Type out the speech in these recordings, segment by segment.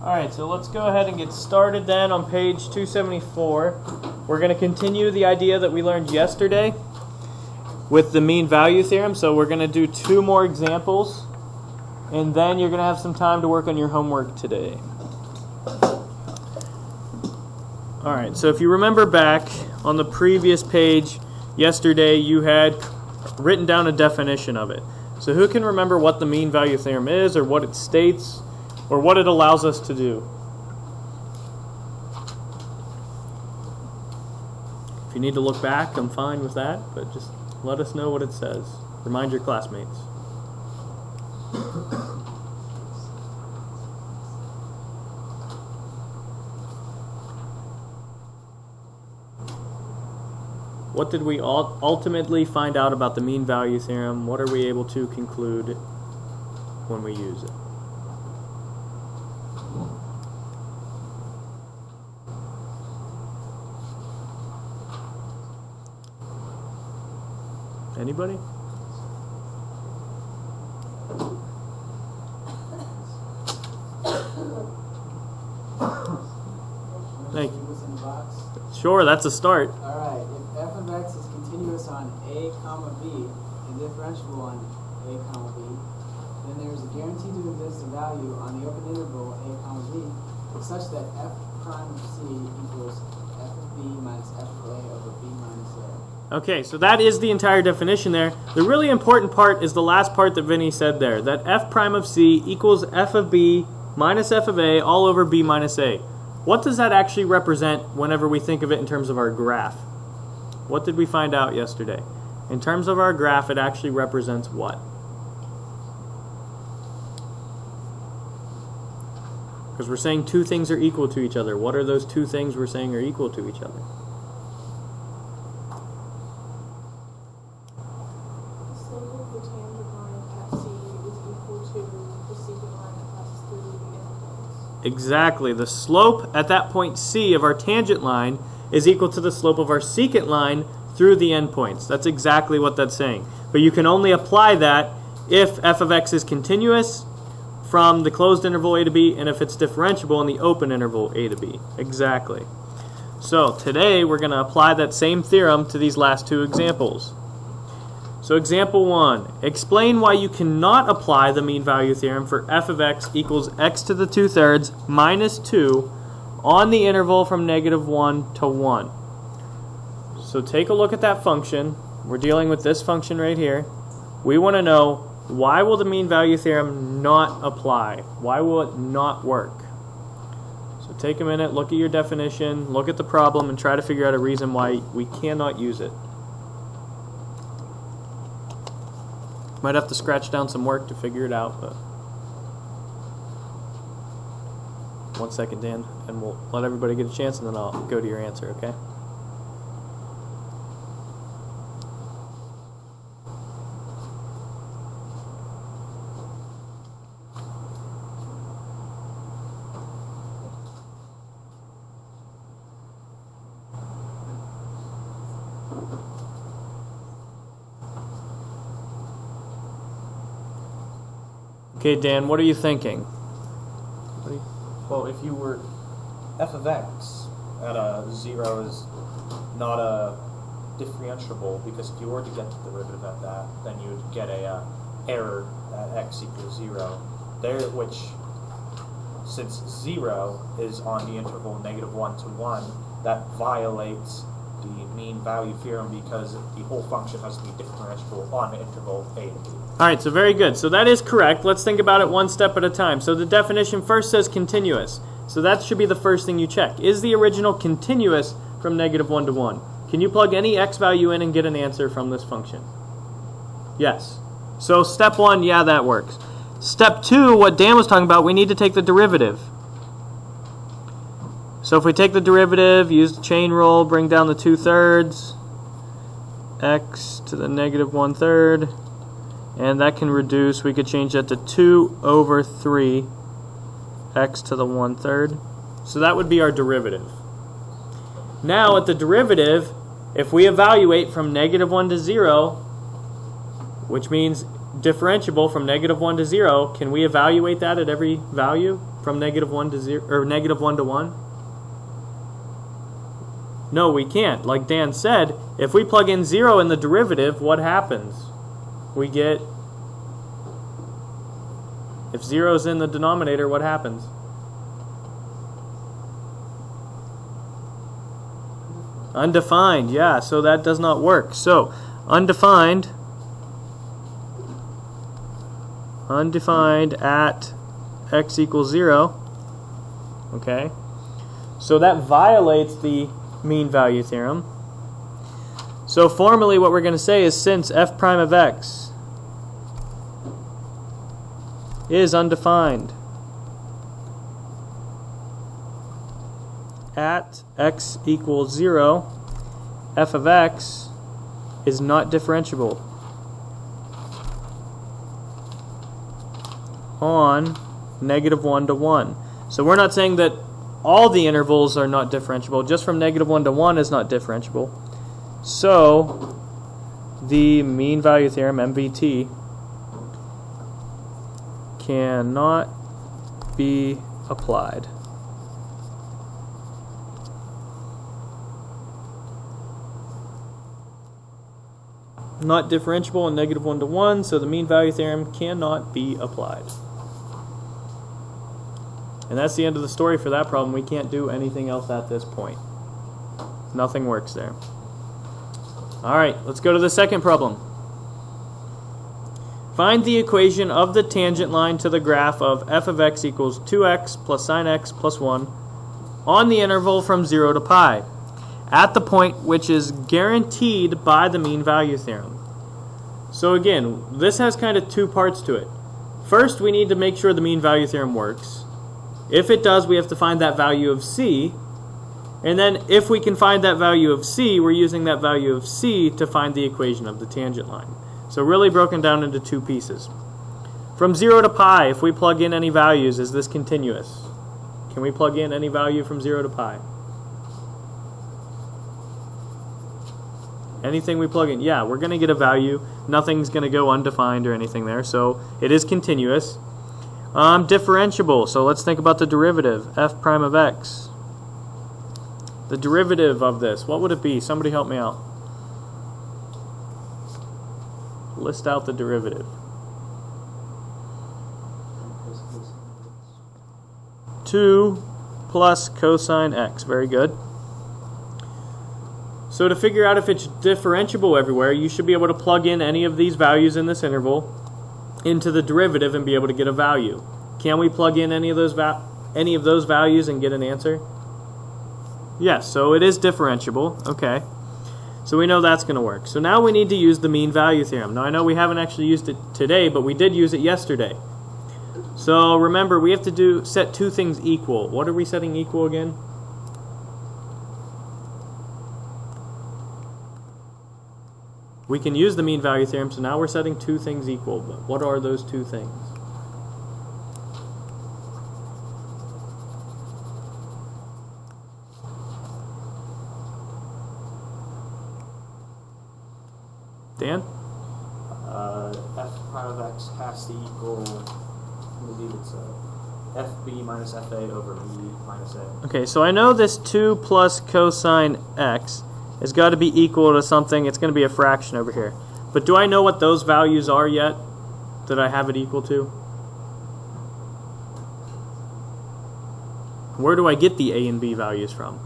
Alright, so let's go ahead and get started then on page 274. We're going to continue the idea that we learned yesterday with the mean value theorem. So we're going to do two more examples, and then you're going to have some time to work on your homework today. Alright, so if you remember back on the previous page yesterday, you had written down a definition of it. So who can remember what the mean value theorem is, or what it states, or what it allows us to do? If you need to look back, I'm fine with that, but just let us know what it says. Remind your classmates. What did we ultimately find out about the mean value theorem? What are we able to conclude when we use it? Anybody? Thank you. Sure, that's a start. Alright, if f of x is continuous on a comma b and differentiable on a comma b, then there is a guaranteed to exist a value on the open interval a comma b such that f prime of c equals f of b minus f of a over b minus a. Okay, so that is the entire definition there. The really important part is the last part that Vinny said there, that f prime of c equals f of b minus f of a all over b minus a. What does that actually represent whenever we think of it in terms of our graph? What did we find out yesterday? In terms of our graph, it actually represents what? Because we're saying two things are equal to each other. What are those two things we're saying are equal to each other? Exactly. The slope at that point C of our tangent line is equal to the slope of our secant line through the endpoints. That's exactly what that's saying. But you can only apply that if f of x is continuous from the closed interval a to b, and if it's differentiable in the open interval a to b. Exactly. So today we're going to apply that same theorem to these last two examples. So example 1, explain why you cannot apply the mean value theorem for f of x equals x to the 2/3 minus 2 on the interval from -1 to 1. So take a look at that function. We're dealing with this function right here. We want to know, why will the mean value theorem not apply? Why will it not work? So take a minute, look at your definition, look at the problem, and try to figure out a reason why we cannot use it. Might have to scratch down some work to figure it out, but 1 second, Dan, and we'll let everybody get a chance, and then I'll go to your answer, okay? Okay, Dan, what are you thinking? Well, if you were f of x at a 0 is not a differentiable, because if you were to get the derivative at that, then you would get a error at x equals 0 there, which, since 0 is on the interval -1 to 1, that violates the mean value theorem, because the whole function has to be differentiable on the interval a to b. Alright, so very good. So that is correct. Let's think about it one step at a time. So the definition first says continuous. So that should be the first thing you check. Is the original continuous from -1 to 1? Can you plug any x value in and get an answer from this function? Yes. So step 1, yeah, that works. Step 2, what Dan was talking about, we need to take the derivative. So if we take the derivative, use the chain rule, bring down the 2/3, x to the -1/3, and that can reduce, we could change that to 2 over 3 x to the 1/3. So that would be our derivative. Now at the derivative, if we evaluate from -1 to 0, which means differentiable from -1 to 0, can we evaluate that at every value? from -1 to 0 or -1 to 1? No, we can't. Like Dan said, if we plug in 0 in the derivative, what happens? We get, if 0 is in the denominator, what happens? Undefined, yeah, so that does not work. So, undefined at x equals 0, okay? So that violates the mean value theorem. So formally what we're going to say is since f prime of x is undefined at x equals 0, f of x is not differentiable on -1 to 1. So we're not saying that all the intervals are not differentiable, just from -1 to 1 is not differentiable. So the mean value theorem, MVT, cannot be applied. Not differentiable in -1 to 1, so the mean value theorem cannot be applied. And that's the end of the story for that problem. We can't do anything else at this point. Nothing works there. Alright, let's go to the second problem. Find the equation of the tangent line to the graph of f of x equals 2x plus sine x plus 1 on the interval from 0 to pi, at the point which is guaranteed by the mean value theorem. So again, this has kind of two parts to it. First, we need to make sure the mean value theorem works. If it does, we have to find that value of c. And then if we can find that value of c, we're using that value of c to find the equation of the tangent line. So really broken down into two pieces. From 0 to pi, if we plug in any values, is this continuous? Can we plug in any value from 0 to pi? Anything we plug in, yeah, we're going to get a value. Nothing's going to go undefined or anything there, so it is continuous. Differentiable, so let's think about the derivative, f prime of x. The derivative of this, what would it be? Somebody help me out. List out the derivative. 2 plus cosine x, very good. So to figure out if it's differentiable everywhere, you should be able to plug in any of these values in this interval into the derivative and be able to get a value. Can we plug in any of those values and get an answer? Yes, so it is differentiable. Okay. So we know that's going to work. So now we need to use the mean value theorem. Now I know we haven't actually used it today, but we did use it yesterday. So remember, we have to set two things equal. What are we setting equal again? We can use the mean value theorem, so now we're setting two things equal. But what are those two things? Dan? F prime of x has to equal, I believe it's fb minus fa over b minus a. Okay, so I know this 2 plus cosine x has got to be equal to something. It's going to be a fraction over here. But do I know what those values are yet that I have it equal to? Where do I get the a and b values from?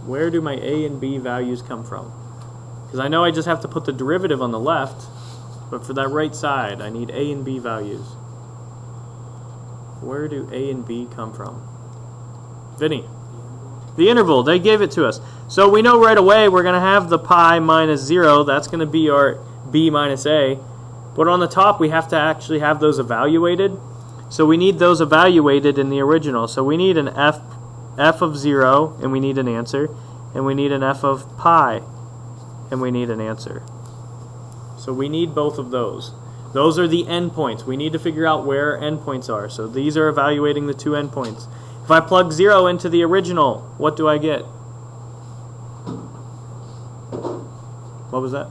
Where do my a and b values come from? Because I know I just have to put the derivative on the left, but for that right side, I need a and b values. Where do a and b come from? Vinny? The interval, they gave it to us. So we know right away we're going to have the pi minus 0. That's going to be our b minus a. But on the top, we have to actually have those evaluated. So we need those evaluated in the original. So we need an f of 0, and we need an answer. And we need an f of pi, and we need an answer. So we need both of those. Those are the endpoints. We need to figure out where endpoints are. So these are evaluating the two endpoints. If I plug 0 into the original, what do I get? What was that?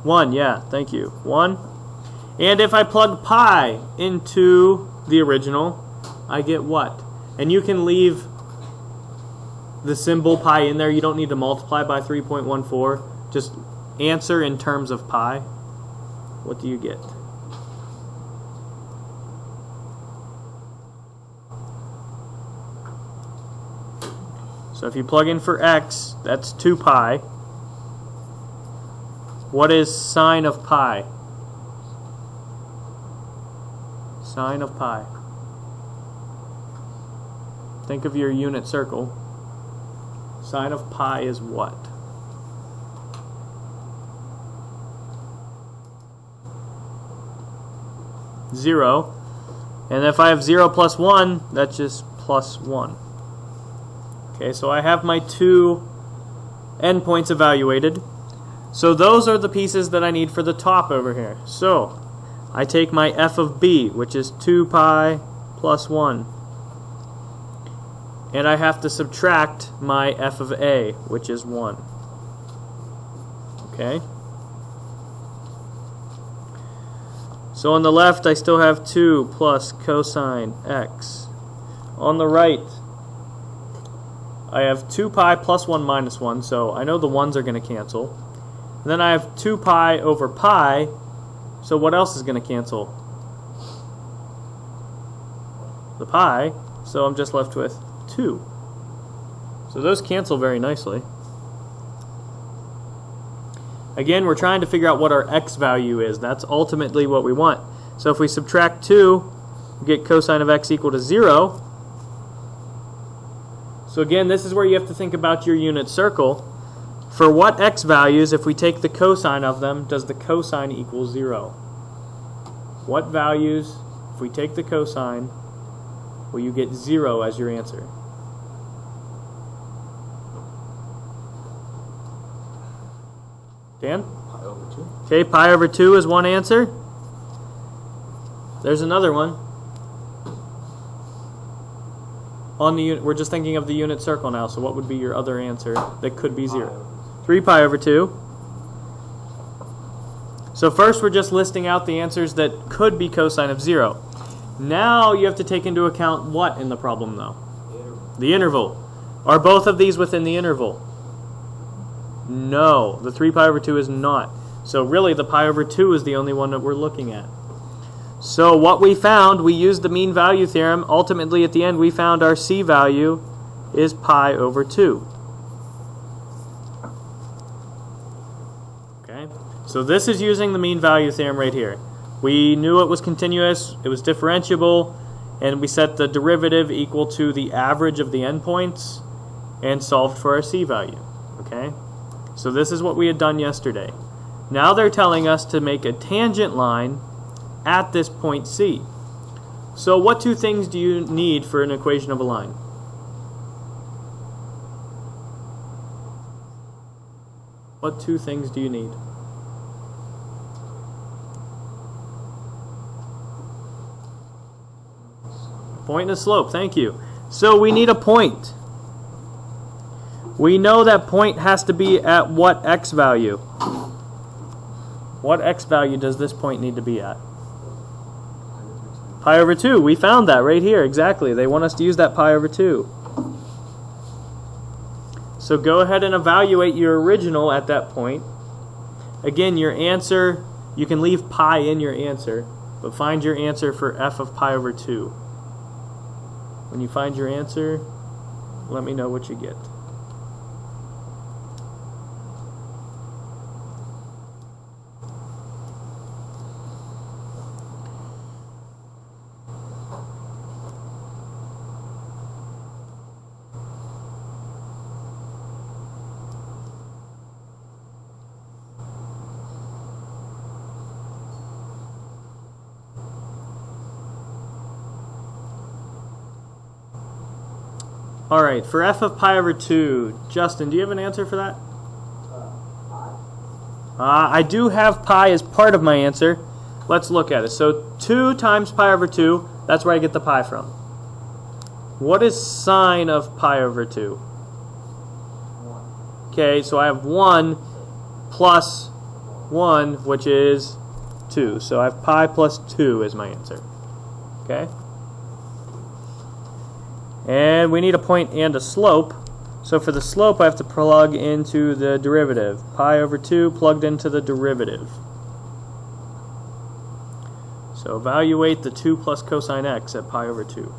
1, yeah, thank you. 1. And if I plug pi into the original, I get what? And you can leave the symbol pi in there. You don't need to multiply by 3.14. Just answer in terms of pi. What do you get? So if you plug in for x, that's 2 pi. What is sine of pi? Sine of pi. Think of your unit circle. Sine of pi is what? Zero. And if I have 0 plus 1, that's just plus 1. Okay, so I have my 2 endpoints evaluated. So those are the pieces that I need for the top over here. So I take my f of b, which is 2 pi plus 1. And I have to subtract my f of a, which is 1. Okay? So on the left, I still have 2 plus cosine x. On the right, I have 2 pi plus 1 minus 1, so I know the 1's are going to cancel. And then I have 2 pi over pi, so what else is going to cancel? The pi, so I'm just left with 2. So those cancel very nicely. Again, we're trying to figure out what our x value is. That's ultimately what we want. So if we subtract 2, we get cosine of x equal to 0. So again, this is where you have to think about your unit circle. For what x values, if we take the cosine of them, does the cosine equal 0? What values, if we take the cosine, will you get 0 as your answer? Dan? Pi over 2. Okay, pi over 2 is one answer. There's another one. On the unit, we're just thinking of the unit circle now, so what would be your other answer that could be 0? 3 pi over 2. So first we're just listing out the answers that could be cosine of 0. Now you have to take into account what in the problem though? The interval. Are both of these within the interval? No, the 3 pi over 2 is not. So really the pi over 2 is the only one that we're looking at. So what we found, we used the mean value theorem. Ultimately at the end we found our c value is pi over 2. Okay, so this is using the mean value theorem right here. We knew it was continuous, it was differentiable, and we set the derivative equal to the average of the endpoints and solved for our c value. Okay, so this is what we had done yesterday. Now they're telling us to make a tangent line at this point C. So what two things do you need for an equation of a line? What two things do you need? Point and a slope, thank you. So we need a point. We know that point has to be at what x value? What x value does this point need to be at? Pi over 2. We found that right here, exactly. They want us to use that pi over 2. So go ahead and evaluate your original at that point. Again, your answer, you can leave pi in your answer, but find your answer for f of pi over 2. When you find your answer, let me know what you get. Alright, for f of pi over 2, Justin, do you have an answer for that? I do have pi as part of my answer. Let's look at it. So 2 times pi over 2, that's where I get the pi from. What is sine of pi over 2? 1. Okay, so I have 1 plus 1, which is 2. So I have pi plus 2 as my answer. Okay? And we need a point and a slope. So for the slope, I have to plug into the derivative. Pi over 2 plugged into the derivative. So evaluate the 2 plus cosine x at pi over 2.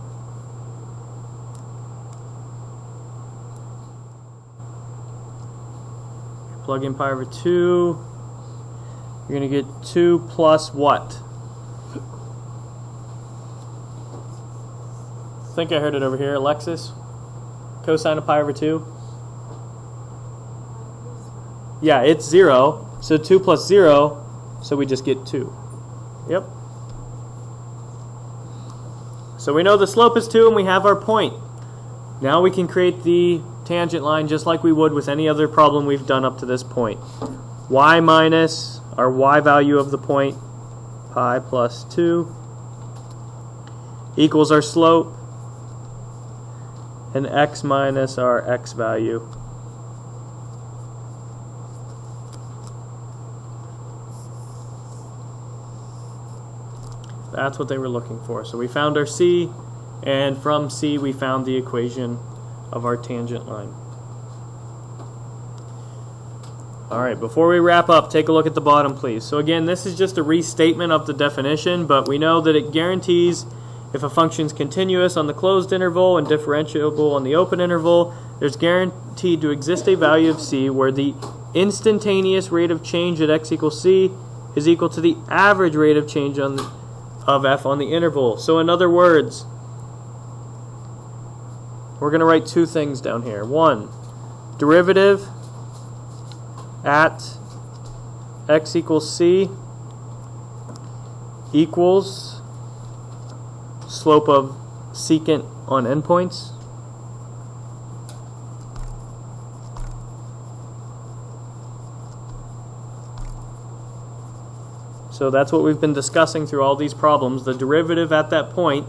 Plug in pi over 2. You're going to get 2 plus what? I think I heard it over here. Alexis? Cosine of pi over 2? Yeah, it's 0. So 2 plus 0, so we just get 2. Yep. So we know the slope is 2 and we have our point. Now we can create the tangent line just like we would with any other problem we've done up to this point. Y minus our y value of the point, pi plus 2, equals our slope, and x minus our x value. That's what they were looking for. So we found our C, and from C we found the equation of our tangent line. Alright, before we wrap up, take a look at the bottom, please. So again, this is just a restatement of the definition, but we know that it guarantees if a function is continuous on the closed interval and differentiable on the open interval, there's guaranteed to exist a value of C where the instantaneous rate of change at x equals C is equal to the average rate of change of f on the interval. So in other words, we're going to write two things down here. One, derivative at x equals C equals slope of secant on endpoints. So that's what we've been discussing through all these problems. The derivative at that point,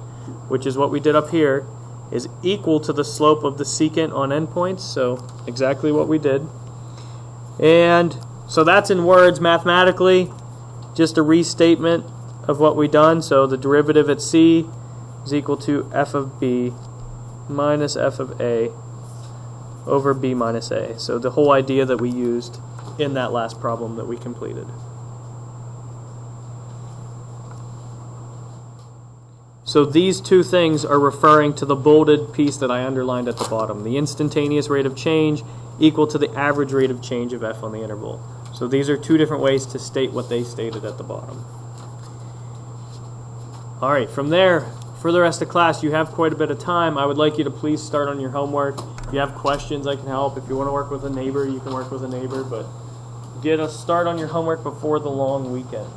which is what we did up here, is equal to the slope of the secant on endpoints. So exactly what we did. And so that's in words mathematically, just a restatement of what we've done. So the derivative at C is equal to f of b minus f of a over b minus a. So the whole idea that we used in that last problem that we completed. So these two things are referring to the bolded piece that I underlined at the bottom. The instantaneous rate of change equal to the average rate of change of f on the interval. So these are two different ways to state what they stated at the bottom. Alright, from there, for the rest of class, you have quite a bit of time. I would like you to please start on your homework. If you have questions, I can help. If you want to work with a neighbor, you can work with a neighbor. But get a start on your homework before the long weekend.